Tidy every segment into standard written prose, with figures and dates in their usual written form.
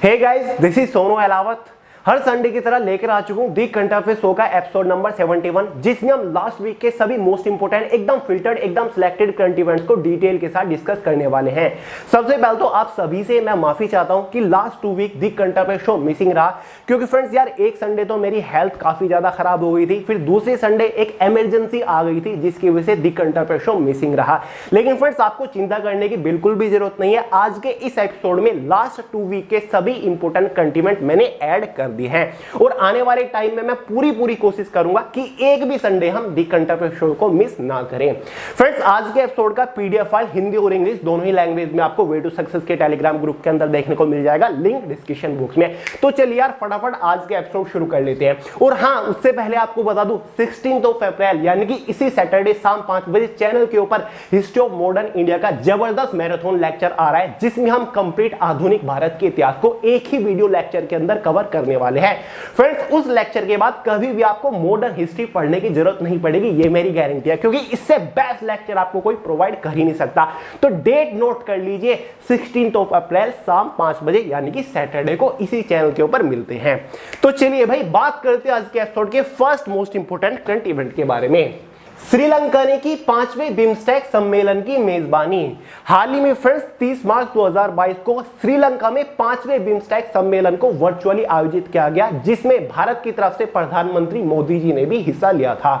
Hey guys, this is Sonu Ahlawat. हर Sunday की तरह लेकर आ चुका हूं दी करंट अफेयर शो का एपिसोड नंबर 71, जिसमें हम लास्ट वीक के सभी मोस्ट इंपोर्टेंट एकदम फिल्टर्ड एकदम सिलेक्टेड करंट इवेंट्स को डिटेल के साथ डिस्कस करने वाले हैं। सबसे पहले तो आप सभी से मैं माफी चाहता हूं कि last 2 week the current affair show missing रहा, क्योंकि फ्रेंड्स यार एक संडे तो मेरी हेल्थ काफी ज्यादा खराब हो गई थी, फिर दूसरे संडे एक इमरजेंसी आ गई थी जिसकी वजह से दी करंट अफेयर शो मिसिंग रहा। लेकिन फ्रेंड्स आपको चिंता करने की बिल्कुल भी जरूरत नहीं है। आज के इस एपिसोड में लास्ट 2 वीक के सभी इंपोर्टेंट करंट इवेंट मैंने ऐड कर दिए हैं और आने वाले टाइम में मैं पूरी कोशिश करूंगा कि एक भी संडे हम दी करंट अफेयर शो को मिस ना करें। फ्रेंड्स आज के एपिसोड का पीडीएफ फाइल हिंदी और इंग्लिश दोनों ही लैंग्वेज में आपको वे टू सक्सेस के टेलीग्राम ग्रुप के अंदर देखने को मिल जाएगा, लिंक डिस्क्रिप्शन बॉक्स में। तो चलिए यार फटाफट आज के एपिसोड शुरू कर लेते हैं। और हाँ, उससे पहले आपको बता दूं 16 अप्रैल यानी कि इसी सैटरडे शाम 5 बजे चैनल के ऊपर हिस्ट्री ऑफ मॉडर्न इंडिया का जबरदस्त मैराथन लेक्चर आ रहा है, जिसमें हम कंप्लीट आधुनिक भारत के इतिहास को एक ही वीडियो लेक्चर के अंदर कवर करने वाले हैं। फ्रेंड्स उस लेक्चर के बाद कभी भी आपको मॉडर्न हिस्ट्री पढ़ने की जरूरत नहीं पड़ेगी, ये मेरी गारंटी है, क्योंकि इससे बेस्ट लेक्चर आपको कोई प्रोवाइड कर ही नहीं सकता। तो डेट नोट कर लीजिए, 16 अप्रैल शाम 5 बजे यानी कि सैटरडे को इसी चैनल के ऊपर मिलते हैं। तो चलिए भाई बात करते हैं आज के एपिसोड के first most important current event के बारे में। श्रीलंका ने की 5वें बिम्स्टेक सम्मेलन की मेजबानी। हाल ही में फ्रेंड्स 30 मार्च 2022 को श्रीलंका में 5वें बिम्स्टेक सम्मेलन को वर्चुअली आयोजित किया गया, जिसमें भारत की तरफ से प्रधानमंत्री मोदी जी ने भी हिस्सा लिया था।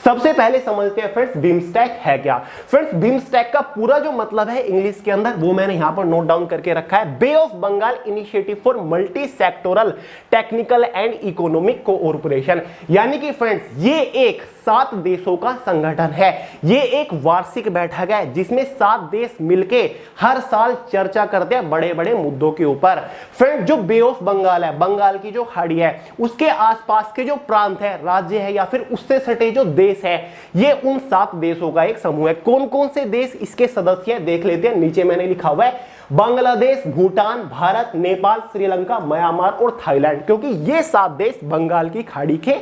सबसे पहले समझते हैं फ्रेंड्स बिम्स्टेक है क्या। फ्रेंड्स बिम्स्टेक का पूरा जो मतलब है इंग्लिश के अंदर वो मैंने यहां पर नोट डाउन करके रखा है, bay of Bengal initiative for multi sectoral technical and economic cooperation. यानी कि फ्रेंड्स ये एक 7 देशों का संगठन है, ये एक वार्षिक बैठक है जिसमें 7 देश मिलके हर साल चर्चा करते हैं बड़े बड़े मुद्दों के ऊपर। फ्रेंड जो बे ऑफ बंगाल है, बंगाल की जो खाड़ी है, उसके आसपास के जो प्रांत है, राज्य है या फिर उससे सटे जो देश है, ये उन 7 देशों का एक समूह है। कौन कौन से देश इसके सदस्य हैं देख लेते हैं। नीचे मैंने लिखा हुआ है बांग्लादेश, भूटान, भारत, नेपाल, श्रीलंका, म्यांमार और थाईलैंड, क्योंकि ये 7 देश बंगाल की खाड़ी के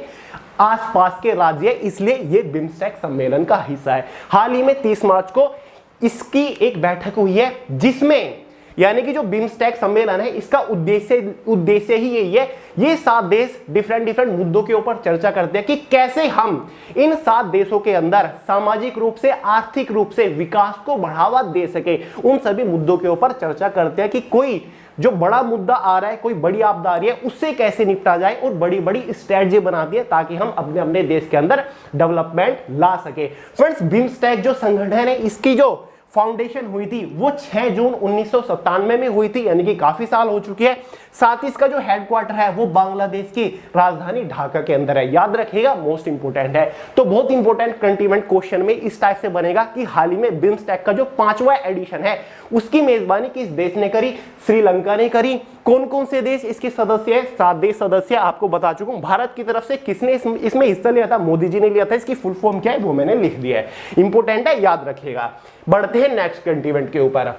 आसपास के राज्य है, इसलिए ये बिम्स्टेक सम्मेलन का हिस्सा है। हाल ही में 30 मार्च को इसकी एक बैठक हुई है, जिसमें यानी कि जो बिम्स्टेक सम्मेलन है इसका उद्देश्य ही यही है, ये 7 देश डिफरेंट मुद्दों के ऊपर चर्चा करते हैं कि कैसे हम इन 7 देशों के अंदर सामाजिक रूप से, आर्थिक रूप से विकास को बढ़ावा दे सके। उन सभी मुद्दों के ऊपर चर्चा करते हैं कि कोई जो बड़ा मुद्दा आ रहा है, कोई बड़ी आपदा आ रही है, उससे कैसे निपटा जाए और बड़ी स्ट्रेटजी बनाती है ताकि हम अपने देश के अंदर डेवलपमेंट ला सके। फ्रेंड्स बिम्स्टेक जो संगठन है इसकी जो फाउंडेशन हुई थी वो 6 जून 1997 में हुई थी, यानी कि काफी साल हो चुकी है। साथ ही इसका जो हेडक्वार्टर है वो बांग्लादेश की राजधानी ढाका के अंदर है। याद रखिएगा, मोस्ट इंपोर्टेंट है। तो बहुत इंपोर्टेंट करंट इवेंट क्वेश्चन में इस टाइप से बनेगा कि हाल ही में बिम्स्टेक का जो 5वां एडिशन है उसकी मेजबानी किस देश ने करी? श्रीलंका ने करी। कौन कौन से देश इसके सदस्य है? 7 देश सदस्य आपको बता चुका हूं। भारत की तरफ से किसने इसमें हिस्सा लिया था? मोदी जी ने लिया था। इसकी फुल फॉर्म क्या है वो मैंने लिख दिया है, इंपोर्टेंट है, याद रखिएगा। बढ़ते हैं नेक्स्ट करंट इवेंट के ऊपर।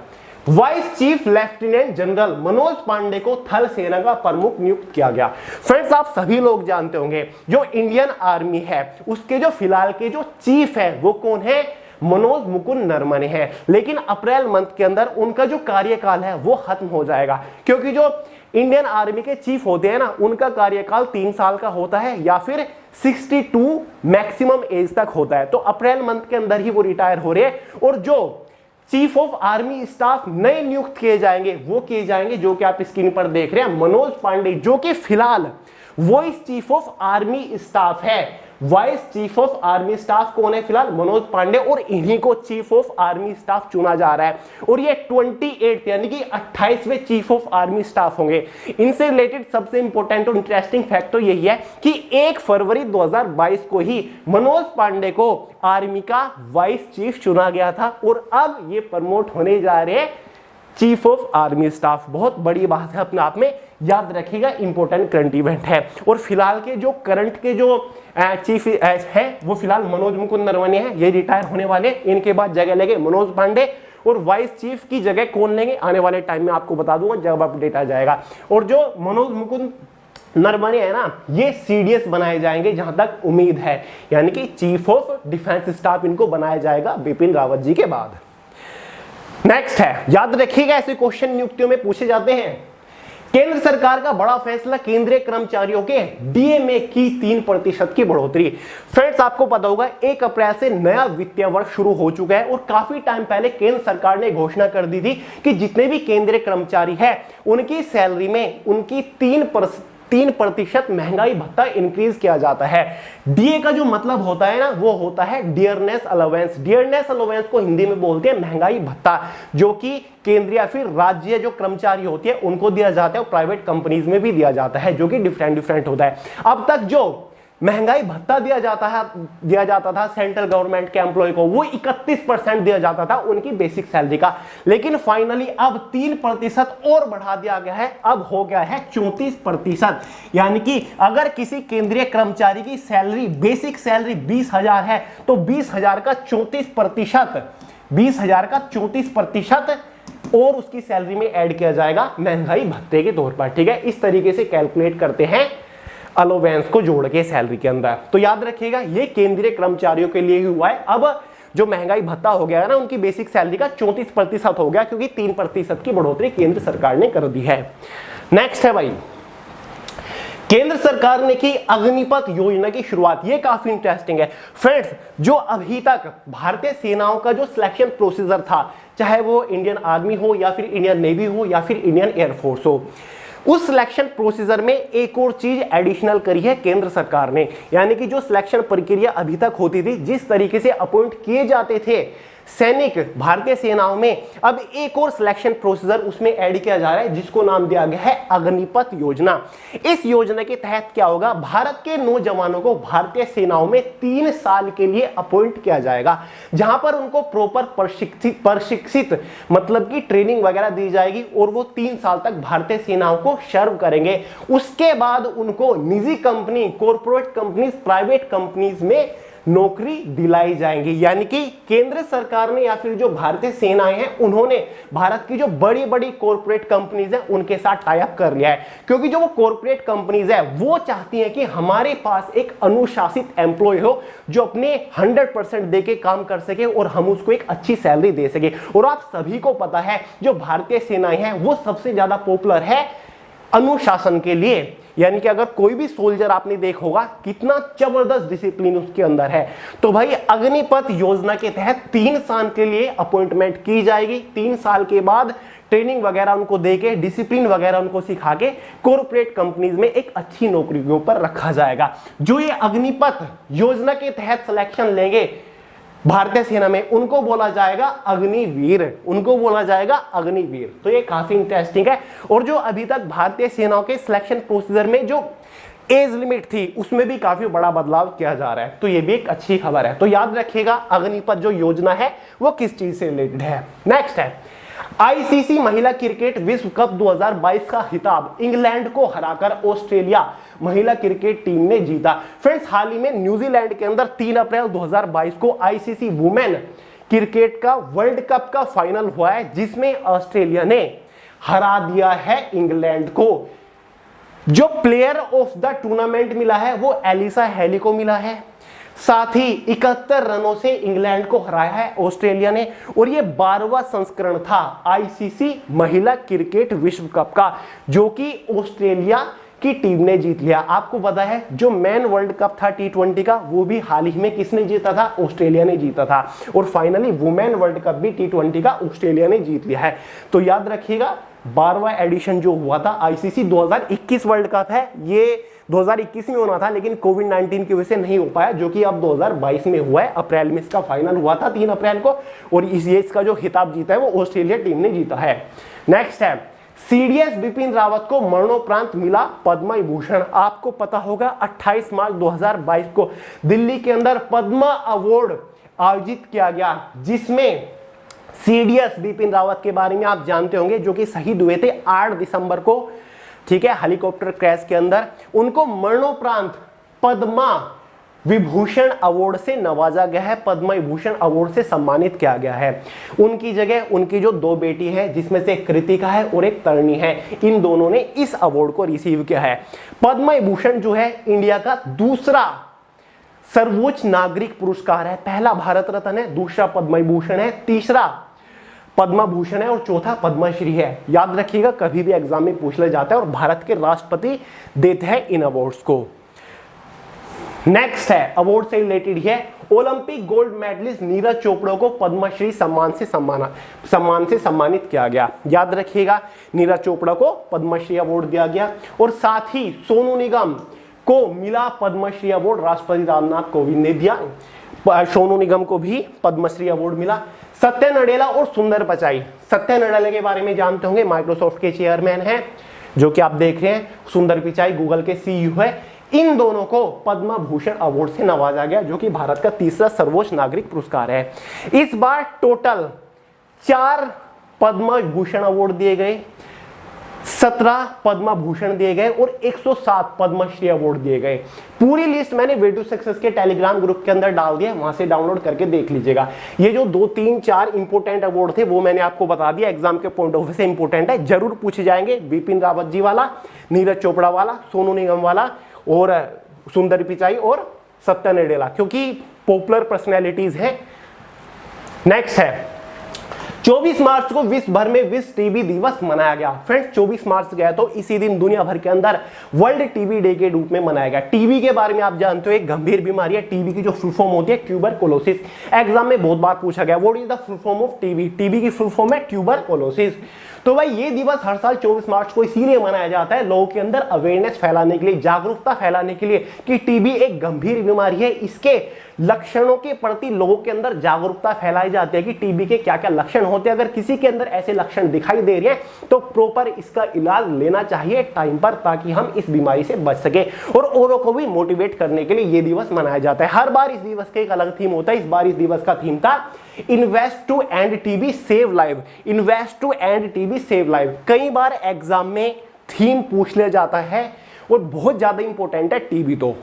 Vice chief lieutenant general Manoj Pande को थल सेना का प्रमुख नियुक्त किया गया। फ्रेंड्स आप सभी लोग जानते होंगे जो इंडियन आर्मी है उसके जो फिलहाल के जो चीफ है वो कौन है? मनोज मुकुंद नरवणे है। लेकिन अप्रैल मंथ के अंदर उनका जो कार्यकाल है वो खत्म हो जाएगा, क्योंकि जो इंडियन आर्मी के चीफ होते हैं ना उनका कार्यकाल 3 साल का होता है या फिर 62 मैक्सिमम एज तक होता है। तो अप्रैल मंथ के अंदर ही वो रिटायर हो रहे हैं और जो चीफ ऑफ आर्मी स्टाफ नए नियुक्त किए जाएंगे वो किए जाएंगे जो कि आप स्क्रीन पर देख रहे हैं, मनोज पांडे, जो कि फिलहाल vice chief of army staff है। Vice chief of army staff कौन है? फिलहाल मनोज पांडे, और इन्हीं को चीफ ऑफ आर्मी स्टाफ चुना जा रहा है। और ये 28 यानी कि 28वें चीफ ऑफ आर्मी स्टाफ होंगे। इनसे रिलेटेड सबसे इंपॉर्टेंट और इंटरेस्टिंग फैक्ट तो यही है कि 1 फरवरी 2022 को ही मनोज पांडे को आर्मी का वाइस चीफ चुना गया था और अब ये प्रमोट होने जा रहे हैं चीफ ऑफ आर्मी स्टाफ। बहुत बड़ी बात है अपने आप में, याद रखिएगा, इंपॉर्टेंट करंट इवेंट है। और फिलहाल के जो करंट के जो चीफ है वो फिलहाल मनोज मुकुंद नरवणे हैं, ये रिटायर होने वाले। इनके बाद जगह लेंगे मनोज पांडे और वाइस चीफ की जगह कौन लेंगे आने वाले टाइम में आपको बता दूंगा जब अपडेट आ जाएगा। और जो मनोज मुकुंद नरवणे है ना, ये सीडीएस बनाए जाएंगे जहां तक उम्मीद है, यानी कि चीफ ऑफ डिफेंस स्टाफ इनको बनाया जाएगा बिपिन रावत जी के बाद। नेक्स्ट है, याद रखिएगा ऐसे क्वेश्चन नियुक्तियों में पूछे जाते हैं केंद्र सरकार का बड़ा फैसला, केंद्रीय कर्मचारियों के डीए में की 3% की बढ़ोतरी। फ्रेंड्स, आपको पता होगा 1 अप्रैल से नया वित्तीय वर्ष शुरू हो चुका है और काफी टाइम पहले केंद्र सरकार ने घोषणा कर दी थी कि जितने भी केंद्रीय कर्मचारी हैं उनकी सैलरी में उनकी 3% महंगाई भत्ता इंक्रीज किया जाता है। डीए का जो मतलब होता है ना, वो होता है डियरनेस अलाउंस। डियरनेस अलाउंस को हिंदी में बोलते हैं महंगाई भत्ता, जो कि केंद्रीय या फिर राज्य जो कर्मचारी होती है उनको दिया जाता है और प्राइवेट कंपनीज में भी दिया जाता है, जो कि डिफरेंट होता है। अब तक जो महंगाई भत्ता दिया जाता था सेंट्रल गवर्नमेंट के एम्प्लॉय को, वो 31% दिया जाता था उनकी बेसिक सैलरी का, लेकिन फाइनली अब 3% और बढ़ा दिया गया है, अब हो गया है 34%। यानी कि अगर किसी केंद्रीय कर्मचारी की सैलरी, बेसिक सैलरी 20,000 है तो 20,000 का 34% और उसकी सैलरी में ऐड किया जाएगा महंगाई भत्ते के तौर पर। ठीक है, इस तरीके से कैलकुलेट करते हैं अलाउंस को जोड़ के सैलरी के अंदर। तो याद रखिएगा, ये केंद्रीय कर्मचारियों के लिए ही हुआ है। अब जो महंगाई भत्ता हो गया है ना, उनकी बेसिक सैलरी का 34% हो गया, क्योंकि 3% की बढ़ोतरी केंद्र सरकार ने कर दी है। नेक्स्ट है भाई, केंद्र सरकार ने की अग्निपथ योजना की शुरुआत। ये काफी इंटरेस्टिंग है फ्रेंड्स। जो अभी तक भारतीय सेनाओं का जो सिलेक्शन प्रोसीजर था, चाहे वो इंडियन आर्मी हो या फिर इंडियन नेवी हो या फिर इंडियन एयरफोर्स हो, उस सिलेक्शन प्रोसीजर में एक और चीज एडिशनल करी है केंद्र सरकार ने। यानी कि जो सिलेक्शन प्रक्रिया अभी तक होती थी, जिस तरीके से अपॉइंट किए जाते थे सैनिक भारतीय सेनाओं में, अब एक और सिलेक्शन प्रोसीजर उसमें ऐड किया जा रहा है, जिसको नाम दिया गया है अग्निपथ योजना। इस योजना के तहत क्या होगा, भारत के नौजवानों को भारतीय सेनाओं में 3 साल के लिए अपॉइंट किया जाएगा, जहां पर उनको प्रॉपर प्रशिक्षित मतलब की ट्रेनिंग वगैरह दी जाएगी और वो 3 साल तक भारतीय सेनाओं को सर्व करेंगे। उसके बाद उनको निजी company, corporate companies, private companies में नौकरी दिलाई जाएंगी। यानी कि केंद्र सरकार ने या फिर जो भारतीय सेनाएं हैं, उन्होंने भारत की जो बड़ी बड़ी कॉर्पोरेट कंपनीज हैं उनके साथ टाई अप कर लिया है, क्योंकि जो वो कॉर्पोरेट कंपनीज है वो चाहती हैं कि हमारे पास एक अनुशासित एम्प्लॉय हो जो अपने 100% दे के काम कर सके और हम उसको एक अच्छी सैलरी दे सके। और आप सभी को पता है जो भारतीय सेनाएं हैं वो सबसे ज्यादा पॉपुलर है अनुशासन के लिए। यानी कि अगर कोई भी सोल्जर आपने देखा होगा कितना जबरदस्त डिसिप्लिन उसके अंदर है। तो भाई अग्निपथ योजना के तहत 3 साल के लिए अपॉइंटमेंट की जाएगी। 3 साल के बाद ट्रेनिंग वगैरह उनको देके, डिसिप्लिन वगैरह उनको सिखा के कॉर्पोरेट कंपनीज में एक अच्छी नौकरी के ऊपर रखा जाएगा। जो ये अग्निपथ योजना के तहत सिलेक्शन लेंगे भारतीय सेना में, उनको बोला जाएगा अग्निवीर, उनको बोला जाएगा अग्निवीर। तो ये काफी इंटरेस्टिंग है। और जो अभी तक भारतीय सेनाओं के सिलेक्शन प्रोसीजर में जो एज लिमिट थी, उसमें भी काफी बड़ा बदलाव किया जा रहा है, तो ये भी एक अच्छी खबर है। तो याद रखिएगा अग्निपथ जो योजना है वो किस चीज से रिलेटेड है। नेक्स्ट है आईसीसी महिला क्रिकेट विश्व कप 2022 का खिताब इंग्लैंड को हराकर ऑस्ट्रेलिया महिला क्रिकेट टीम ने जीता। फ्रेंड्स, हाल ही में न्यूजीलैंड के अंदर 3 अप्रैल 2022 को आईसीसी वुमेन क्रिकेट का वर्ल्ड कप का फाइनल हुआ है, जिसमें ऑस्ट्रेलिया ने हरा दिया है इंग्लैंड को। जो प्लेयर ऑफ द टूर्नामेंट मिला है वो एलिसा हेली को मिला है। साथ ही 71 रनों से इंग्लैंड को हराया है ऑस्ट्रेलिया ने। और ये 12वां संस्करण था आईसीसी महिला क्रिकेट विश्व कप का, जो कि ऑस्ट्रेलिया की टीम ने जीत लिया। आपको पता है जो मेन वर्ल्ड कप था T20 का, वो भी हाल ही में किसने जीता था, ऑस्ट्रेलिया ने जीता था। और फाइनली वुमेन वर्ल्ड कप भी T20 का ऑस्ट्रेलिया ने जीत लिया है। तो याद रखिएगा 12वां एडिशन जो हुआ था आईसीसी 2021 वर्ल्ड कप है, ये 2021 में होना था, लेकिन कोविड-19 की वजह से नहीं हो पाया, जो कि अब 2022 में हुआ है। अप्रैल में इसका फाइनल हुआ था 3 अप्रैल को, और इसका जो खिताब जीता है वो ऑस्ट्रेलिया टीम ने जीता है। नेक्स्ट है सीडीएस बिपिन रावत को मरणोपरांत मिला पद्म विभूषण। आपको पता होगा 28 मार्च 2022 को दिल्ली के अंदर पद्म अवार्ड आयोजित किया गया, जिसमें सीडीएस बिपिन रावत के बारे में आप जानते होंगे, जो कि शहीद हुए थे 8 दिसंबर को, ठीक है, हेलीकॉप्टर क्रैश के अंदर। उनको मरणोपरांत पद्म विभूषण अवार्ड से नवाजा गया है, पद्म विभूषण अवार्ड से सम्मानित किया गया है। उनकी जगह उनकी जो 2 बेटी है, जिसमें से एक कृतिका है और एक तरणी है, इन दोनों ने इस अवार्ड को रिसीव किया है। पद्म विभूषण जो है इंडिया का दूसरा सर्वोच्च नागरिक पुरस्कार है। पहला भारत रत्न है, दूसरा पद्म विभूषण है, तीसरा पद्म भूषण है और चौथा पद्मश्री है। याद रखिएगा, कभी भी एग्जाम में पूछ लिया जाता है और भारत के राष्ट्रपति देते हैं इन अवार्ड्स को। नेक्स्ट है अवार्ड से रिलेटेड है, Olympic gold medalist Neeraj Chopra को पद्मश्री सम्मान से सम्मानित किया गया। याद रखिएगा, नीरज चोपड़ा को पद्मश्री अवार्ड दिया गया और साथ ही सोनू निगम को मिला पद्मश्री अवार्ड, राष्ट्रपति रामनाथ कोविंद ने दिया, सोनू निगम को भी पद्मश्री अवार्ड मिला। सत्य नडेला और सुंदर पिचाई, सत्य नडेला के बारे में जानते होंगे, माइक्रोसॉफ्ट के चेयरमैन हैं जो कि आप देख रहे हैं, सुंदर पिचाई गूगल के सीईओ है। इन दोनों को पद्म भूषण अवार्ड से नवाजा गया जो कि भारत का तीसरा सर्वोच्च नागरिक पुरस्कार है। इस बार टोटल 4 पद्म भूषण अवार्ड दिए गए, 17 पद्म भूषण दिए गए और 107 पद्मश्री अवार्ड दिए गए। पूरी लिस्ट मैंने वे टू सक्सेस के टेलीग्राम ग्रुप के अंदर डाल दिया, वहां से डाउनलोड करके देख लीजिएगा। ये जो 2, 3, 4 इंपोर्टेंट अवार्ड थे वो मैंने आपको बता दिया, एग्जाम के पॉइंट ऑफ व्यू से इंपोर्टेंट है, जरूर पूछे जाएंगे। बिपिन रावत जी वाला, नीरज चोपड़ा वाला, सोनू निगम वाला और सुंदर पिचाई और सत्य नडेला, क्योंकि पॉपुलर पर्सनैलिटीज हैं। नेक्स्ट है 24 मार्च को विश्व भर में विश्व टीबी दिवस मनाया गया। फ्रेंड्स 24 मार्च गया तो इसी दिन दुनिया भर के अंदर वर्ल्ड टीबी डे के रूप में मनाया गया। टीबी के बारे में आप जानते हो, एक गंभीर बीमारी है। टीबी की जो फुल फॉर्म होती है ट्यूबरकुलोसिस, एग्जाम में बहुत बार पूछा गया what is the full form of TB. TB की फुल फॉर्म है ट्यूबरकुलोसिस। तो भाई ये दिवस हर साल 24 मार्च को इसीलिए मनाया जाता है, लोगों के अंदर अवेयरनेस फैलाने के लिए, जागरूकता फैलाने के लिए कि टीबी एक गंभीर बीमारी है। इसके लक्षणों के प्रति लोगों के अंदर जागरूकता फैलाई जाती है कि टीबी के क्या क्या लक्षण होते हैं। अगर किसी के अंदर ऐसे लक्षण दिखाई दे रहे हैं तो प्रॉपर इसका इलाज लेना चाहिए टाइम पर, ताकि हम इस बीमारी से बच सके। और औरों को भी मोटिवेट करने के लिए ये दिवस मनाया जाता है। हर बार इस दिवस के एक अलग थीम होता है। इस बार इस दिवस का थीम था invest to end TB save life. Invest to end TB save life कई बार एग्जाम में थीम पूछ लिया जाता है और बहुत ज्यादा इंपॉर्टेंट है टीबी तो।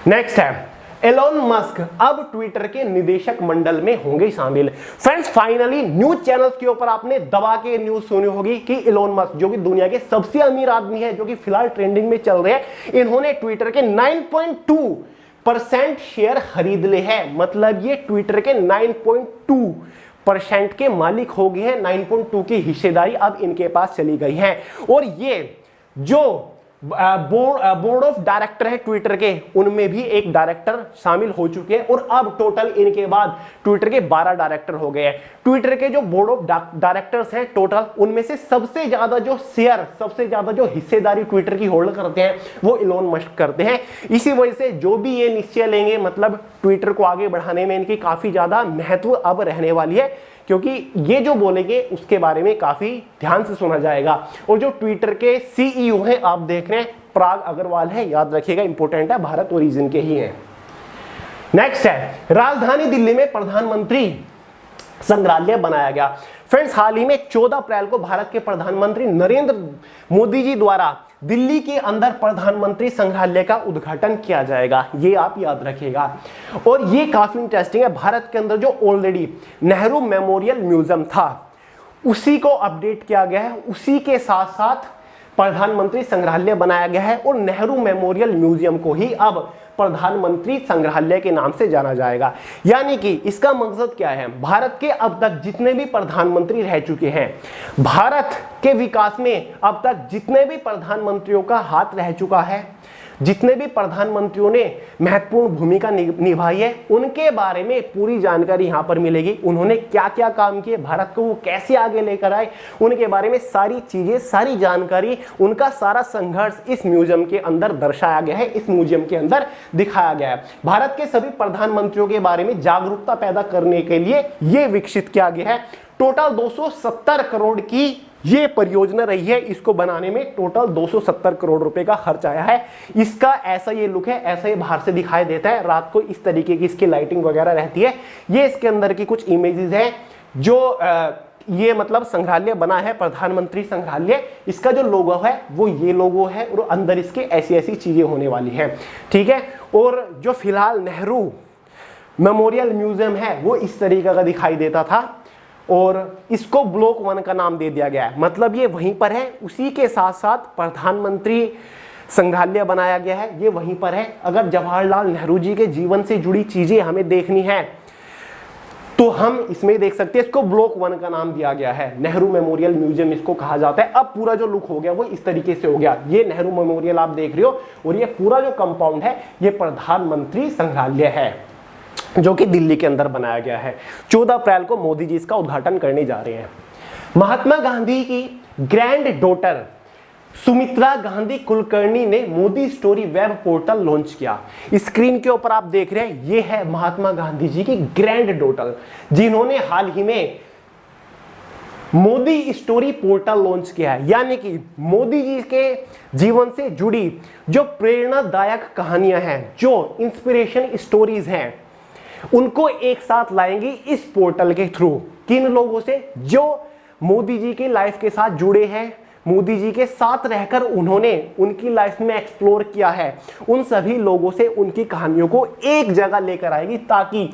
नेक्स्ट है एलोन मस्क अब ट्विटर के निदेशक मंडल में होंगे शामिल। फ्रेंड्स फाइनली न्यूज चैनल्स के ऊपर आपने दबा के न्यूज सुनी होगी कि एलोन मस्क जो कि दुनिया के सबसे अमीर आदमी है, जो कि फिलहाल ट्रेंडिंग में चल रहे हैं, इन्होंने ट्विटर के 9.2% शेयर खरीद ले हैं। मतलब ये ट्विटर के 9.2% के मालिक हो गए हैं। 9.2 की हिस्सेदारी अब इनके पास चली गई है। और ये जो बोर्ड ऑफ डायरेक्टर है ट्विटर के, उनमें भी एक डायरेक्टर शामिल हो चुके हैं और अब टोटल इनके बाद ट्विटर के 12 डायरेक्टर हो गए हैं। ट्विटर के जो बोर्ड ऑफ डायरेक्टर्स हैं टोटल, उनमें से सबसे ज्यादा जो शेयर, सबसे ज्यादा जो हिस्सेदारी ट्विटर की होल्ड करते हैं वो इलोन मस्क करते हैं। इसी वजह से जो भी ये निश्चय लेंगे, मतलब ट्विटर को आगे बढ़ाने में इनकी काफी ज्यादा महत्व अब रहने वाली है, क्योंकि ये जो बोलेंगे उसके बारे में काफी ध्यान से सुना जाएगा। और जो ट्विटर के सीईओ हैं आप देख रहे हैं, पराग अग्रवाल है, याद रखिएगा इंपॉर्टेंट है, भारत ओरिजिन के ही हैं। नेक्स्ट है राजधानी दिल्ली में प्रधानमंत्री संग्रहालय बनाया गया। फ्रेंड्स हाल ही में 14 अप्रैल को भारत के प्रधानमंत्री नरेंद्र मोदी जी द्वारा दिल्ली के अंदर प्रधानमंत्री संग्रहालय का उद्घाटन किया जाएगा, ये आप याद रखिएगा। और ये काफी इंटरेस्टिंग है, भारत के अंदर जो ऑलरेडी नेहरू मेमोरियल म्यूजियम था उसी को अपडेट किया गया है, उसी के साथ साथ प्रधानमंत्री संग्रहालय बनाया गया है और नेहरू मेमोरियल म्यूजियम को ही अब प्रधानमंत्री संग्रहालय के नाम से जाना जाएगा। यानी कि इसका मकसद क्या है, भारत के अब तक जितने भी प्रधानमंत्री रह चुके हैं, भारत के विकास में अब तक जितने भी प्रधानमंत्रियों का हाथ रह चुका है, जितने भी प्रधानमंत्रियों ने महत्वपूर्ण भूमिका निभाई है, उनके बारे में पूरी जानकारी यहाँ पर मिलेगी। उन्होंने क्या क्या काम किए, भारत को वो कैसे आगे लेकर आए, उनके बारे में सारी चीजें, सारी जानकारी, उनका सारा संघर्ष इस म्यूजियम के अंदर दर्शाया गया है, इस म्यूजियम के अंदर दिखाया गया है। भारत के सभी प्रधानमंत्रियों के बारे में जागरूकता पैदा करने के लिए ये विकसित किया गया है। टोटल 270 करोड़ की ये परियोजना रही है, इसको बनाने में टोटल 270 करोड़ रुपए का खर्च आया है। इसका ऐसा ये लुक है, ऐसा ये बाहर से दिखाई देता है, रात को इस तरीके की इसकी लाइटिंग वगैरह रहती है। ये इसके अंदर की कुछ इमेजेस हैं जो ये मतलब संग्रहालय बना है, प्रधानमंत्री संग्रहालय, इसका जो लोगो है वो ये लोगो है और अंदर इसके ऐसी ऐसी चीजें होने वाली है, ठीक है। और जो फिलहाल नेहरू मेमोरियल म्यूजियम है वो इस तरीके का दिखाई देता था और इसको ब्लॉक 1 का नाम दे दिया गया है, मतलब ये वहीं पर है। उसी के साथ साथ प्रधानमंत्री संग्रहालय बनाया गया है, ये वहीं पर है। अगर जवाहरलाल नेहरू जी के जीवन से जुड़ी चीजें हमें देखनी है तो हम इसमें देख सकते हैं, इसको ब्लॉक 1 का नाम दिया गया है, नेहरू मेमोरियल म्यूजियम इसको कहा जाता है। अब पूरा जो लुक हो गया वो इस तरीके से हो गया, ये नेहरू मेमोरियल आप देख रहे हो, और ये पूरा जो कंपाउंड है ये प्रधानमंत्री संग्रहालय है जो कि दिल्ली के अंदर बनाया गया है। 14 अप्रैल को मोदी जी इसका उद्घाटन करने जा रहे हैं। महात्मा गांधी की ग्रैंड डॉटर सुमित्रा गांधी कुलकर्णी ने Modi story web portal launch किया। स्क्रीन के ऊपर आप देख रहे हैं, ये है महात्मा गांधी जी की ग्रैंड डॉटर, जिन्होंने हाल ही में मोदी स्टोरी पोर्टल लॉन्च किया है। यानी कि मोदी जी के जीवन से जुड़ी जो प्रेरणादायक कहानियां हैं, जो इंस्पिरेशन स्टोरीज हैं, उनको एक साथ लाएंगी इस पोर्टल के थ्रू। किन लोगों से? जो मोदी जी की लाइफ के साथ जुड़े हैं, मोदी जी के साथ रहकर उन्होंने उनकी लाइफ में एक्सप्लोर किया है, उन सभी लोगों से उनकी कहानियों को एक जगह लेकर आएगी, ताकि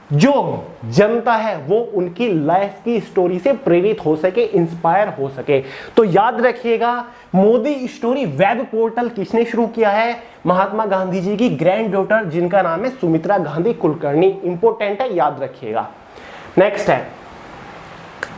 जो जनता है वो उनकी लाइफ की स्टोरी से प्रेरित हो सके, इंस्पायर हो सके। तो याद रखिएगा, मोदी स्टोरी वेब पोर्टल किसने शुरू किया है? महात्मा गांधी जी की ग्रैंड डॉटर, जिनका नाम है सुमित्रा गांधी कुलकर्णी। इंपॉर्टेंट है, याद रखिएगा। नेक्स्ट है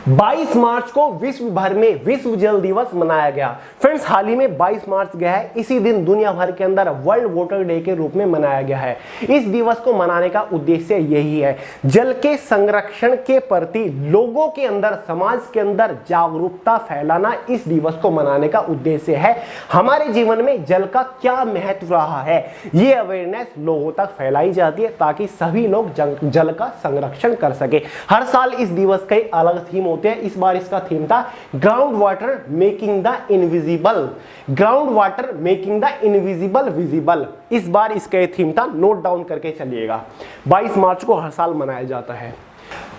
22 मार्च को विश्व भर में विश्व जल दिवस मनाया गया। फ्रेंड्स, हाल ही में 22 मार्च गया है, इसी दिन दुनिया भर के अंदर वर्ल्ड वाटर डे के रूप में मनाया गया है। इस दिवस को मनाने का उद्देश्य यही है, जल के संरक्षण के प्रति लोगों के अंदर, समाज के अंदर जागरूकता फैलाना इस दिवस को मनाने का उद्देश्य है। हमारे जीवन में जल का क्या महत्व रहा है, ये अवेयरनेस लोगों तक फैलाई जाती है, ताकि सभी लोग जल का संरक्षण कर सके। हर साल इस दिवस का एक अलग थीम होते हैं। इस बार इसका थीम था ground water making the invisible, ground water making the invisible visible. इस बार इसका थीम था, नोट डाउन करके चलिएगा। 22 मार्च को हर साल मनाया जाता है।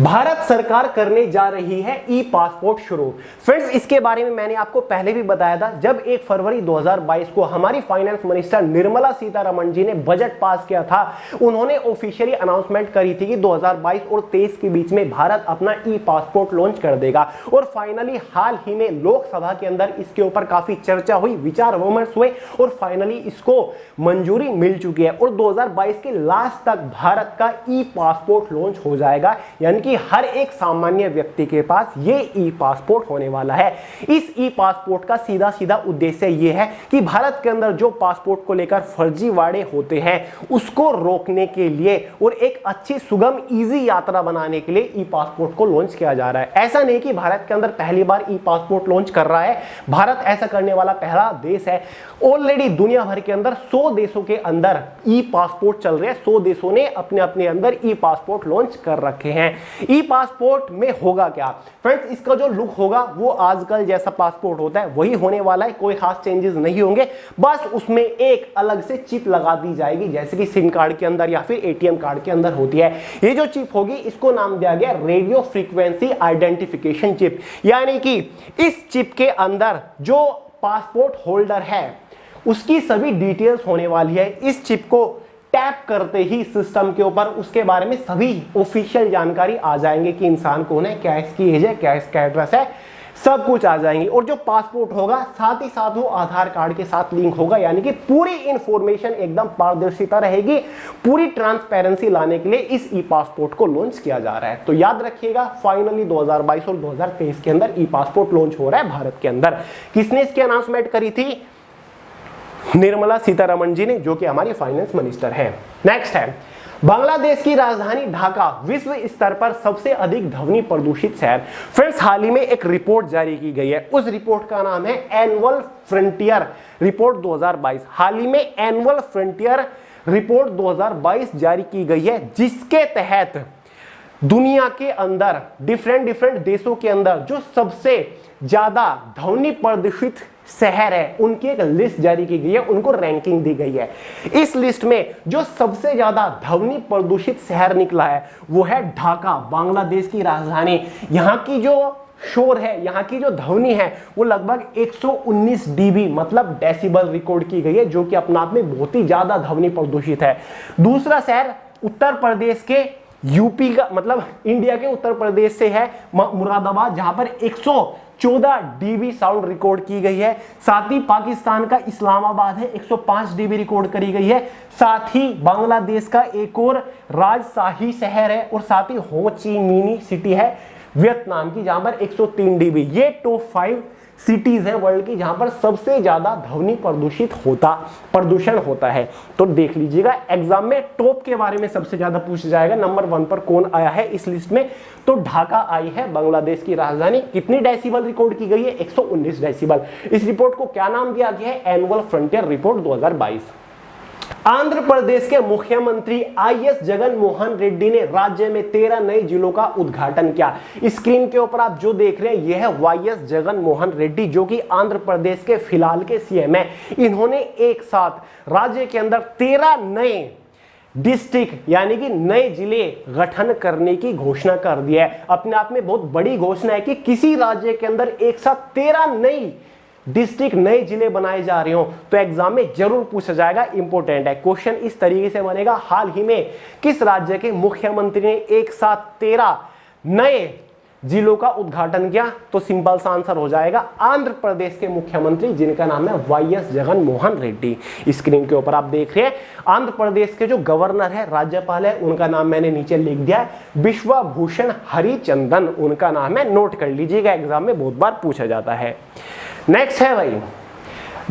भारत सरकार करने जा रही है ई पासपोर्ट शुरू। फ्रेंड्स, इसके बारे में मैंने आपको पहले भी बताया था, जब 1 फरवरी 2022 को हमारी फाइनेंस मिनिस्टर निर्मला सीतारमण जी ने बजट पास किया था, उन्होंने ऑफिशियली अनाउंसमेंट करी थी कि 2022 और 23 के बीच में भारत अपना ई पासपोर्ट लॉन्च कर देगा। और फाइनली हाल ही में लोकसभा के अंदर इसके ऊपर काफी चर्चा हुई, विचार विमर्श हुए, और फाइनली इसको मंजूरी मिल चुकी है। और 2022 के लास्ट तक भारत का ई पासपोर्ट लॉन्च हो जाएगा, यानी कि हर एक सामान्य व्यक्ति के पास ये ई पासपोर्ट होने वाला है। इस ई पासपोर्ट का सीधा सीधा उद्देश्य ये है कि भारत के अंदर जो पासपोर्ट को लेकर फर्जीवाड़े होते हैं उसको रोकने के लिए और एक अच्छी सुगम इजी यात्रा बनाने के लिए ई पासपोर्ट को लॉन्च किया जा रहा है। ऐसा नहीं कि भारत के अंदर पहली बार ई पासपोर्ट लॉन्च कर रहा है, भारत ऐसा करने वाला पहला देश है। ऑलरेडी दुनिया भर के अंदर 100 देशों के अंदर ई पासपोर्ट चल रहे हैं, 100 देशों ने अपने अपने अंदर ई पासपोर्ट लॉन्च कर रखे हैं। ई पासपोर्ट में होगा क्या? फ्रेंड्स, इसका जो लुक होगा वो आजकल जैसा पासपोर्ट होता है वही होने वाला है, कोई खास चेंजेस नहीं होंगे, बस उसमें एक अलग से चिप लगा दी जाएगी, जैसे कि सिम कार्ड के अंदर या फिर एटीएम कार्ड के अंदर होती है। ये जो चिप होगी इसको नाम दिया गया रेडियो फ्रीक्वेंसी आइडेंटिफिकेशन चिप। यानी कि इस चिप के अंदर जो पासपोर्ट होल्डर है उसकी सभी डिटेल्स होने वाली है। इस चिप को टैप करते ही सिस्टम के ऊपर उसके बारे में सभी ऑफिशियल जानकारी आ जाएंगे कि इंसान कौन है, क्या इसकी एज है, क्या इसका एड्रेस है, सब कुछ आ जाएंगे। और जो पासपोर्ट होगा साथ ही साथ वो आधार कार्ड के साथ लिंक होगा, यानी कि पूरी इंफॉर्मेशन एकदम पारदर्शिता रहेगी। पूरी ट्रांसपेरेंसी लाने के लिए इस ई पासपोर्ट को लॉन्च किया जा रहा है। तो याद रखिएगा, फाइनली 2022 और 2023 के अंदर ई पासपोर्ट लॉन्च हो रहा है भारत के अंदर। किसने इसकी अनाउंसमेंट करी थी? निर्मला सीतारमण जी ने, जो कि हमारी फाइनेंस मिनिस्टर है। नेक्स्ट है बांग्लादेश की राजधानी ढाका विश्व स्तर पर सबसे अधिक ध्वनि प्रदूषित शहर। फ्रेंड्स, हाल ही में एक रिपोर्ट जारी की गई है, उस रिपोर्ट का नाम है एनुअल फ्रंटियर रिपोर्ट 2022। हाल ही में एनुअल फ्रंटियर रिपोर्ट 2022 जारी की गई है, जिसके तहत दुनिया के अंदर डिफरेंट देशों के अंदर जो सबसे ज्यादा ध्वनि प्रदूषित शहर है उनकी एक लिस्ट जारी की गई है, उनको रैंकिंग दी गई है। इस लिस्ट में जो सबसे ज्यादा ध्वनि प्रदूषित शहर निकला है वो है ढाका, बांग्लादेश की राजधानी। यहाँ की जो शोर है, यहाँ की जो ध्वनि है वो लगभग 119 डीबी मतलब डेसिबल रिकॉर्ड की गई है, जो कि अपने आप में बहुत ही ज्यादा ध्वनि प्रदूषित है। दूसरा शहर उत्तर प्रदेश के यूपी का मतलब इंडिया के उत्तर प्रदेश से है मुरादाबाद, जहां पर 14 डीबी साउंड रिकॉर्ड की गई है। साथ ही पाकिस्तान का इस्लामाबाद है 105 डीबी रिकॉर्ड करी गई है। साथ ही बांग्लादेश का एक और राजशाही शहर है और साथ ही हो ची मिनी सिटी है वियतनाम की, जहां पर 103 डीबी। ये टॉप 5 सिटीज है वर्ल्ड की जहां पर सबसे ज्यादा ध्वनि प्रदूषण होता है। तो देख लीजिएगा एग्जाम में टॉप के बारे में सबसे ज्यादा पूछा जाएगा। नंबर 1 पर कौन आया है इस लिस्ट में, तो ढाका आई है बांग्लादेश की राजधानी। कितनी डेसिबल रिकॉर्ड की गई है, 119 डेसिबल। इस रिपोर्ट को क्या नाम दिया गया है, annual frontier report 2022। Andhra Pradesh के मुख्यमंत्री आईएस जगन मोहन रेड्डी ने राज्य में 13 नए जिलों का उद्घाटन किया। स्क्रीन के ऊपर आप जो देख रहे हैं यह है वाईएस जगन मोहन रेड्डी, जो कि आंध्र प्रदेश के फिलहाल के सीएम है। इन्होंने एक साथ राज्य के अंदर 13 नए डिस्ट्रिक्ट यानी कि नए जिले गठन करने की घोषणा कर दी है। अपने आप में बहुत बड़ी घोषणा है कि किसी राज्य के अंदर एक साथ 13 नई डिस्ट्रिक्ट नए जिले बनाए जा रहे हो, तो एग्जाम में जरूर पूछा जाएगा, इंपॉर्टेंट है। क्वेश्चन इस तरीके से बनेगा, हाल ही में किस राज्य के मुख्यमंत्री ने एक साथ 13 नए जिलों का उद्घाटन किया, तो सिंपल सा आंसर हो जाएगा आंध्र प्रदेश के मुख्यमंत्री, जिनका नाम है वाईएस जगन मोहन रेड्डी। स्क्रीन के ऊपर आप देख रहे हैं आंध्र प्रदेश के जो गवर्नर है, राज्यपाल है, उनका नाम मैंने नीचे लिख दिया है, विश्वभूषण हरिचंदन उनका नाम है। नोट कर लीजिएगा, एग्जाम में बहुत बार पूछा जाता है। नेक्स्ट है भाई,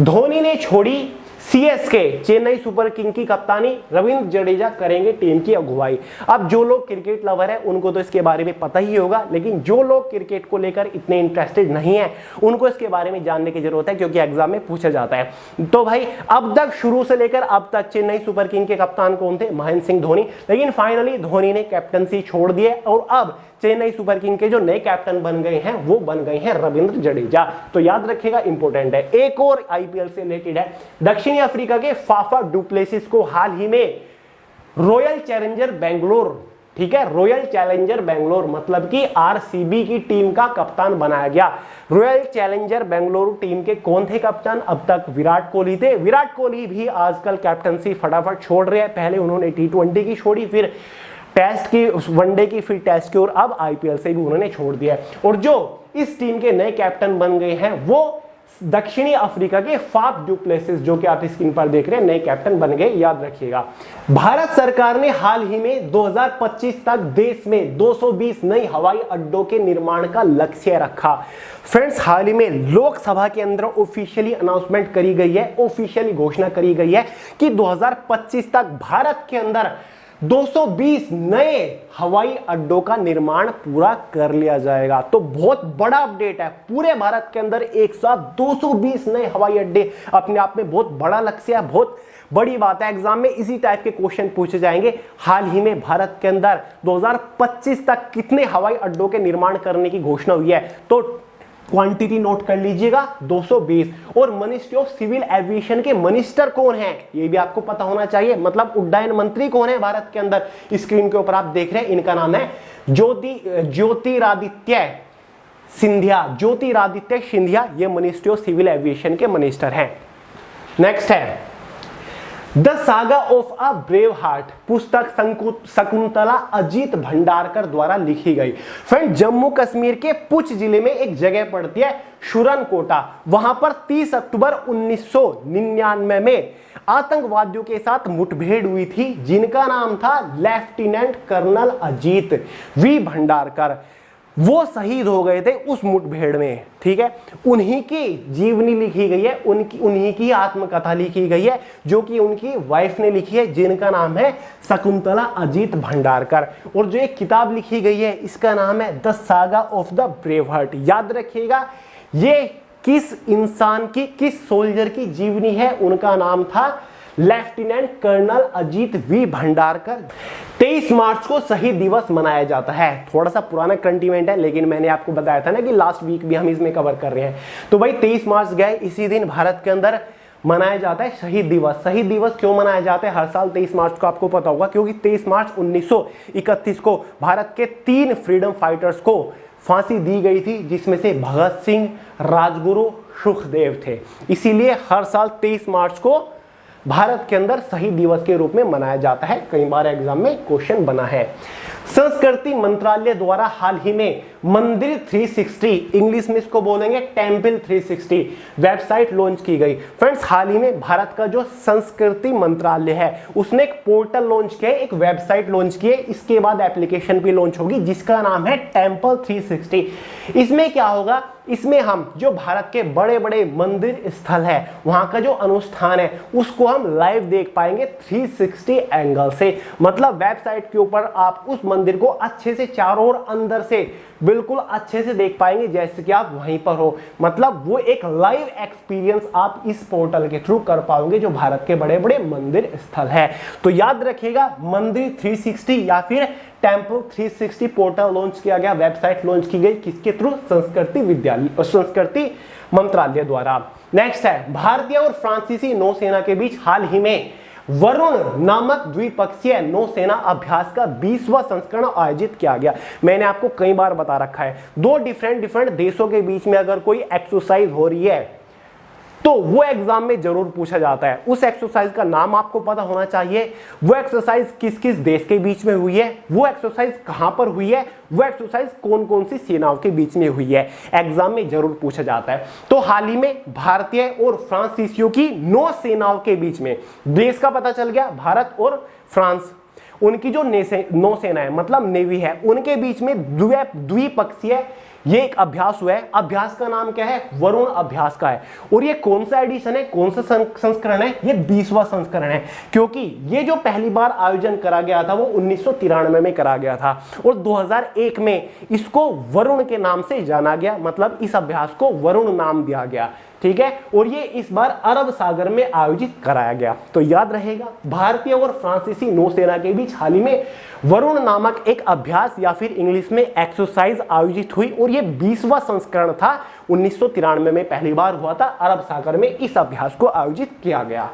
धोनी ने छोड़ी सीएसके, चेन्नई सुपर किंग की कप्तानी, रविंद्र जडेजा करेंगे टीम की अगुवाई। अब जो लोग क्रिकेट लवर है उनको तो इसके बारे में पता ही होगा, लेकिन जो लोग क्रिकेट को लेकर इतने इंटरेस्टेड नहीं है उनको इसके बारे में जानने की जरूरत है, क्योंकि एग्जाम में पूछा जाता है। तो भाई अब तक शुरू से लेकर अब तक चेन्नई सुपर किंग के कप्तान कौन थे, महेंद्र सिंह धोनी, लेकिन फाइनली धोनी ने कैप्टनसी छोड़ दी है और अब चेन्नई सुपर किंग के जो नए कैप्टन बन गए हैं वो बन गए हैं रविंद्र जडेजा। तो याद रखिएगा, इंपॉर्टेंट है। एक और आईपीएल से रिलेटेड है, दक्षिणी अफ्रीका के फाफा डुप्लेसिस को हाल ही में रॉयल चैलेंजर बेंगलोर, ठीक है, रॉयल चैलेंजर बेंगलोर मतलब कि आरसीबी की टीम का कप्तान बनाया गया। रॉयल चैलेंजर बेंगलुरु टीम के कौन थे कप्तान, अब तक विराट कोहली थे। विराट कोहली भी आजकल कैप्टनसी फटाफट छोड़ रहे हैं, पहले उन्होंने टी20 की छोड़ी, फिर टेस्ट की, वनडे की, फिर टेस्ट की, और अब आईपीएल से भी उन्होंने छोड़ दिया। और जो इस टीम के नए कैप्टन बन गए हैं वो दक्षिणी अफ्रीका के फाफ डुप्लेसिस, जो कि आप स्क्रीन पर देख रहे हैं, नए कैप्टन बन गए, याद रखिएगा। भारत सरकार ने हाल ही में 2025 तक देश में 220 नए हवाई अड्डों के निर्माण का लक्ष्य रखा। फ्रेंड्स, हाल ही में लोकसभा के अंदर ऑफिशियली अनाउंसमेंट करी गई है, ऑफिशियली घोषणा करी गई है कि 2025 तक भारत के अंदर 220 नए हवाई अड्डों का निर्माण पूरा कर लिया जाएगा। तो बहुत बड़ा अपडेट है, पूरे भारत के अंदर एक साथ 220 नए हवाई अड्डे, अपने आप में बहुत बड़ा लक्ष्य है, बहुत बड़ी बात है। एग्जाम में इसी टाइप के क्वेश्चन पूछे जाएंगे। हाल ही में भारत के अंदर 2025 तक कितने हवाई अड्डों के निर्माण करने की घोषणा हुई है, तो क्वांटिटी नोट कर लीजिएगा, 220। और मिनिस्ट्री ऑफ सिविल एविएशन के मिनिस्टर कौन है ये भी आपको पता होना चाहिए, मतलब उड्डयन मंत्री कौन है भारत के अंदर। स्क्रीन के ऊपर आप देख रहे हैं, इनका नाम है ज्योतिरादित्य सिंधिया। ये मिनिस्ट्री ऑफ सिविल एविएशन के मिनिस्टर हैं। नेक्स्ट है the saga of a brave heart, पुस्तक शकुंतला अजीत भंडारकर द्वारा लिखी गई। फ्रेंड, जम्मू कश्मीर के पुंछ जिले में एक जगह पड़ती है शुरनकोटा, वहां पर 30 अक्टूबर 1999 में आतंकवादियों के साथ मुठभेड़ हुई थी, जिनका नाम था lieutenant colonel Ajit V Bhandarkar. वो शहीद हो गए थे उस मुठभेड़ में, ठीक है। उन्हीं की जीवनी लिखी गई है, उन्हीं की आत्मकथा लिखी गई है, जो कि उनकी वाइफ ने लिखी है, जिनका नाम है शकुंतला अजीत भंडारकर। और जो एक किताब लिखी गई है इसका नाम है the saga of the brave heart. याद रखिएगा, ये किस इंसान की, किस सोल्जर की जीवनी है, उनका नाम था lieutenant colonel Ajit V Bhandarkar. 23 मार्च को शहीद दिवस मनाया जाता है। थोड़ा सा पुराना करंट इवेंट है, लेकिन मैंने आपको बताया था ना कि लास्ट वीक भी हम इसमें कवर कर रहे हैं। तो भाई 23 मार्च गए, इसी दिन भारत के अंदर मनाया जाता है शहीद दिवस। शहीद दिवस क्यों मनाया जाता है हर साल 23 मार्च को, आपको पता होगा, क्योंकि 23 मार्च 1931 को भारत के 3 फ्रीडम फाइटर्स को फांसी दी गई थी, जिसमें से भगत सिंह, राजगुरु, सुखदेव थे। इसीलिए हर साल 23 मार्च को भारत के अंदर शहीद दिवस के रूप में मनाया जाता है। कई बार एग्जाम में क्वेश्चन बना है। संस्कृति मंत्रालय द्वारा हाल ही में मंदिर 360, इंग्लिश में इसको बोलेंगे टेम्पल 360 वेबसाइट लॉन्च की गई। फ्रेंड्स, हाल ही में भारत का जो संस्कृति मंत्रालय है उसने एक पोर्टल लॉन्च किया, एक वेबसाइट लॉन्च की है। इसके बाद एप्लीकेशन भी लॉन्च होगी जिसका नाम है टेम्पल 360। इसमें क्या होगा, इसमें हम जो भारत के बड़े बड़े मंदिर स्थल है वहां का जो अनुष्ठान है उसको हम लाइव देख पाएंगे 360 एंगल से। मतलब वेबसाइट के ऊपर आप उस मंदिर को अच्छे से चारों ओर अंदर से बिल्कुल अच्छे से देख पाएंगे जैसे कि आप वहीं पर हो। मतलब वो एक लाइव एक्सपीरियंस आप इस पोर्टल के थ्रू कर पाओगे जो भारत के बड़े बड़े मंदिर स्थल है। तो याद रखिएगा, मंदिर 360 या फिर टेम्पल 360 पोर्टल लॉन्च किया गया, वेबसाइट लॉन्च की गई, किसके थ्रू? संस्कृति मंत्रालय द्वारा। नेक्स्ट है, भारतीय और फ्रांसीसी नौसेना के बीच हाल ही में वरुण नामक द्विपक्षीय नौसेना अभ्यास का 20वां संस्करण आयोजित किया गया। मैंने आपको कई बार बता रखा है, दो डिफरेंट देशों के बीच में अगर कोई एक्सरसाइज हो रही है तो वो एग्जाम में जरूर पूछा जाता है। उस एक्सरसाइज का नाम आपको पता होना चाहिए, वो एक्सरसाइज किस किस देश के बीच में हुई है, वो एक्सरसाइज कहां पर हुई है, वो एक्सरसाइज कौन कौन सी सेनाओं के बीच में हुई है, एग्जाम में जरूर पूछा जाता है। तो हाल ही में भारतीय और फ्रांसीसियों की नौसेनाओं के बीच में, देश का पता चल गया भारत और फ्रांस, उनकी जो नौसेना है मतलब नेवी है, उनके बीच में द्विपक्षीय ये एक अभ्यास हुआ है। अभ्यास का नाम क्या है? वरुण अभ्यास का है। और ये कौन सा एडिशन है, कौन सा संस्करण है? ये 20वां संस्करण है, क्योंकि ये जो पहली बार आयोजन करा गया था वो 1993 में करा गया था और 2001 में इसको वरुण के नाम से जाना गया। मतलब इस अभ्यास को वरुण नाम दिया गया, ठीक है। और ये इस बार अरब सागर में आयोजित कराया गया। तो याद रहेगा, भारतीय और फ्रांसीसी नौसेना के बीच हाल ही में वरुण नामक एक अभ्यास या फिर इंग्लिश में एक्सरसाइज आयोजित हुई और ये 20वां संस्करण था। 1993 में पहली बार हुआ था, अरब सागर में इस अभ्यास को आयोजित किया गया।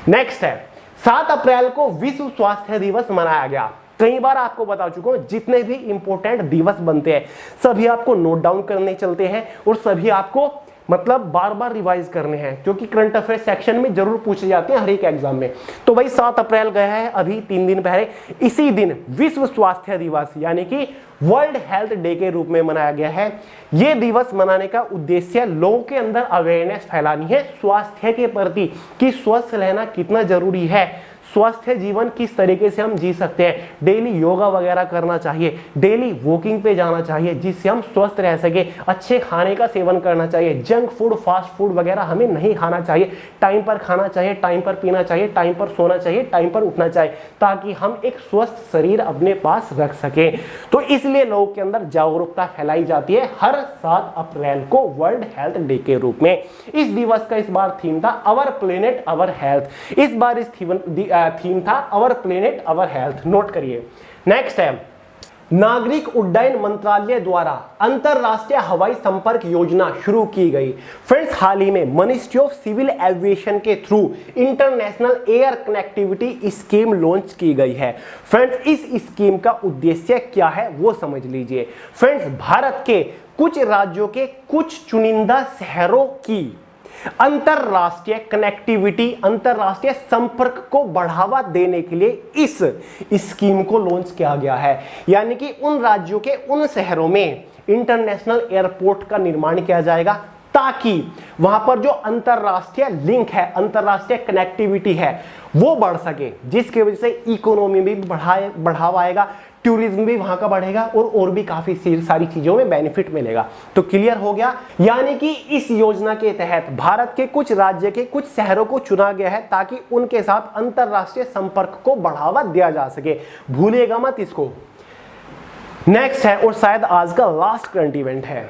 नेक्स्ट है, 7 अप्रैल को विश्व स्वास्थ्य दिवस मनाया गया। कई बार आपको बता चुका हूं, जितने भी इंपॉर्टेंट दिवस बनते हैं सभी आपको नोट डाउन करने चलते हैं और सभी आपको मतलब बार बार रिवाइज करने हैं, क्योंकि करंट अफेयर सेक्शन में जरूर पूछे जाते हैं हर एक एग्जाम में। तो भाई 7 अप्रैल गया है अभी 3 दिन पहले, इसी दिन विश्व स्वास्थ्य दिवस यानी कि वर्ल्ड हेल्थ डे के रूप में मनाया गया है। यह दिवस मनाने का उद्देश्य लोगों के अंदर अवेयरनेस फैलानी है स्वास्थ्य के प्रति, कि स्वस्थ रहना कितना जरूरी है, स्वस्थ जीवन किस तरीके से हम जी सकते हैं। डेली योगा वगैरह करना चाहिए, डेली वॉकिंग पे जाना चाहिए जिससे हम स्वस्थ रह सके, अच्छे खाने का सेवन करना चाहिए, जंक फूड फास्ट फूड वगैरह हमें नहीं खाना चाहिए, टाइम पर खाना चाहिए, टाइम पर पीना चाहिए, टाइम पर सोना चाहिए, टाइम पर उठना चाहिए, ताकि हम एक स्वस्थ शरीर अपने पास रख सके। तो इसलिए लोगों के अंदर जागरूकता फैलाई जाती है हर 7 अप्रैल को वर्ल्ड हेल्थ डे के रूप में। इस दिवस का इस बार थीम था अवर प्लेनेट अवर हेल्थ। इस बार इस थीम था अवर प्लेनेट अवर हेल्थ, नोट करिए। नेक्स्ट है, नागरिक उड्डयन मंत्रालय द्वारा अंतरराष्ट्रीय हवाई संपर्क योजना शुरू की गई। फ्रेंड्स, हाल ही में मिनिस्ट्री ऑफ सिविल एविएशन के through international air connectivity scheme launch की गई है। फ्रेंड्स, इस स्कीम का उद्देश्य क्या है वो समझ लीजिए। फ्रेंड्स, भारत के कुछ राज्यों के कुछ चुनिंदा शहरों की अंतरराष्ट्रीय कनेक्टिविटी, अंतरराष्ट्रीय संपर्क को बढ़ावा देने के लिए इस स्कीम को लॉन्च किया गया है। यानी कि उन राज्यों के उन शहरों में इंटरनेशनल एयरपोर्ट का निर्माण किया जाएगा ताकि वहां पर जो अंतरराष्ट्रीय लिंक है, अंतरराष्ट्रीय कनेक्टिविटी है वो बढ़ सके, जिसकी वजह से इकोनॉमी भी बढ़ावा आएगा, टूरिज्म भी वहां का बढ़ेगा और भी काफी सारी चीजों में बेनिफिट मिलेगा। तो क्लियर हो गया। यानी कि इस योजना के तहत भारत के कुछ राज्य के कुछ शहरों को चुना गया है ताकि उनके साथ अंतरराष्ट्रीय संपर्क को बढ़ावा दिया जा सके। भूलिएगा मत इसको। नेक्स्ट है, और शायद आज का लास्ट करंट इवेंट है,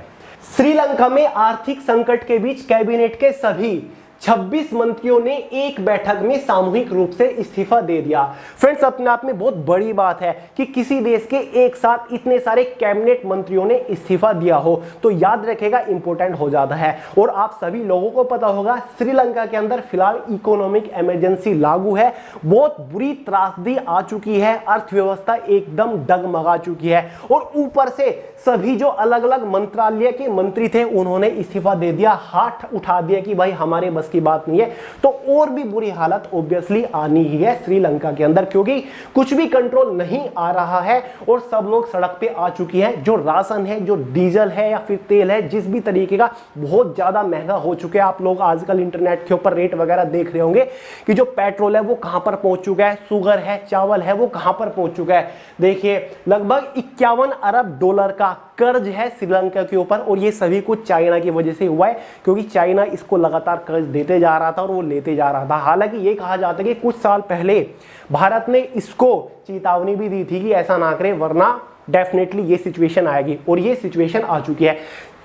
श्रीलंका में आर्थिक संकट के बीच कैबिनेट के सभी 26 मंत्रियों ने एक बैठक में सामूहिक रूप से इस्तीफा दे दिया। फ्रेंड्स, अपने आप में बहुत बड़ी बात है कि किसी देश के एक साथ इतने सारे कैबिनेट मंत्रियों ने इस्तीफा दिया हो। तो याद रखेगा, इंपॉर्टेंट हो जाता है। और आप सभी लोगों को पता होगा श्रीलंका के अंदर फिलहाल इकोनॉमिक इमरजेंसी लागू है, बहुत बुरी त्रासदी आ चुकी है, अर्थव्यवस्था एकदम डगमगा चुकी है और ऊपर से सभी जो अलग अलग मंत्रालय के मंत्री थे उन्होंने इस्तीफा दे दिया, हाथ उठा दिया कि भाई हमारे बस की बात नहीं है। तो और भी बुरी हालत ऑब्वियसली आनी ही है श्रीलंका के अंदर, क्योंकि कुछ भी कंट्रोल नहीं आ रहा है और सब लोग सड़क पे आ चुकी हैं। जो राशन है, जो डीजल है या फिर तेल है, जिस भी तरीके का बहुत ज्यादा महंगा हो चुका है। आप लोग आजकल इंटरनेट के ऊपर रेट वगैरह देख रहे होंगे कि जो पेट्रोल है वो कहां पर पहुंच चुका है, शुगर है, चावल है, वो कहां पर पहुंच चुका है। देखिए लगभग 51 अरब डॉलर का कर्ज है श्रीलंका के ऊपर और ये सभी कुछ चाइना की वजह से हुआ है, क्योंकि चाइना इसको लगातार कर्ज देते जा रहा था और वो लेते जा रहा था। हालांकि ये कहा जाता है कि कुछ साल पहले भारत ने इसको चेतावनी भी दी थी कि ऐसा ना करें वरना डेफिनेटली ये सिचुएशन आएगी, और ये सिचुएशन आ चुकी है।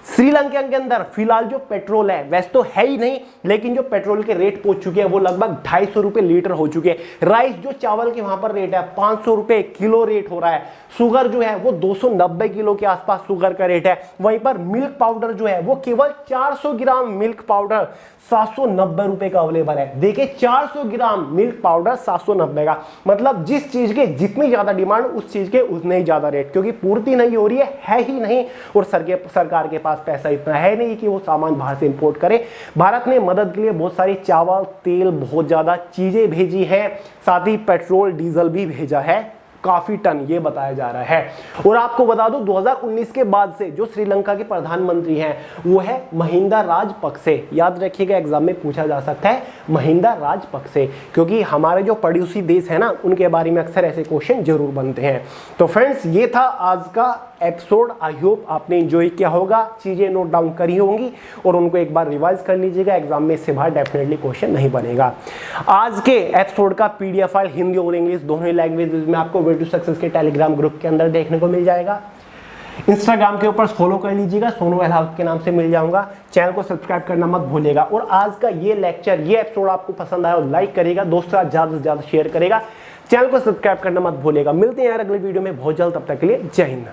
श्रीलंका के अंदर फिलहाल जो पेट्रोल है वैसे तो है ही नहीं, लेकिन जो पेट्रोल के रेट पहुंच चुके हैं वो लगभग 250 रुपए लीटर हो चुके हैं। राइस जो चावल के वहां पर रेट है 500 रुपए किलो रेट हो रहा है। शुगर जो है वो 290 किलो के आसपास शुगर का रेट है। वहीं पर मिल्क पाउडर जो है वो केवल 400 ग्राम मिल्क पाउडर 790 रुपए का अवेलेबल है। देखिए 400 ग्राम मिल्क पाउडर 790 का, मतलब जिस चीज के जितनी ज्यादा डिमांड उस चीज के उतने ही ज्यादा रेट, क्योंकि पूर्ति नहीं हो रही है ही नहीं, और सरकार के पास पैसा इतना है नहीं कि वो सामान बाहर से इंपोर्ट करे। भारत ने मदद के लिए बहुत सारी चावल, तेल, बहुत ज्यादा चीजें भेजी है, साथ ही पेट्रोल, डीजल भी भेजा है, काफी टन ये बताया जा रहा है। और आपको बता दूं 2019 के बाद से जो श्रीलंका के प्रधानमंत्री हैं वो है महिंदा राजपक्षे। याद रखिएगा एग्जाम में पूछा जा सकता है महिंदा राजपक्षे, क्योंकि हमारे जो पड़ोसी देश है ना उनके बारे में अक्सर ऐसे क्वेश्चन जरूर बनते हैं। तो फ्रेंड्स ये था आज का एपिसोड। आई होप आपने एंजॉय किया होगा, चीजें नोट डाउन करी होंगी और उनको एक बार रिवाइज कर लीजिएगा। एग्जाम में इससे बाहर डेफिनेटली क्वेश्चन नहीं बनेगा। आज के एपिसोड का पीडीएफ फाइल हिंदी और इंग्लिश दोनों ही लैंग्वेज में आपको वे टू सक्सेस के टेलीग्राम ग्रुप के अंदर देखने को मिल जाएगा। इंस्टाग्राम के ऊपर फॉलो कर लीजिएगा, सोनू अहलावत के नाम से मिल जाऊंगा। चैनल को सब्सक्राइब करना मत भूलिएगा। और आज का ये लेक्चर, ये एपिसोड आपको पसंद आया और लाइक करेगा, दोस्तों ज्यादा से ज्यादा शेयर करेगा, चैनल को सब्सक्राइब करना मत भूलिएगा। मिलते हैं यार अगले वीडियो में बहुत जल्द, तब तक के लिए जय हिंद।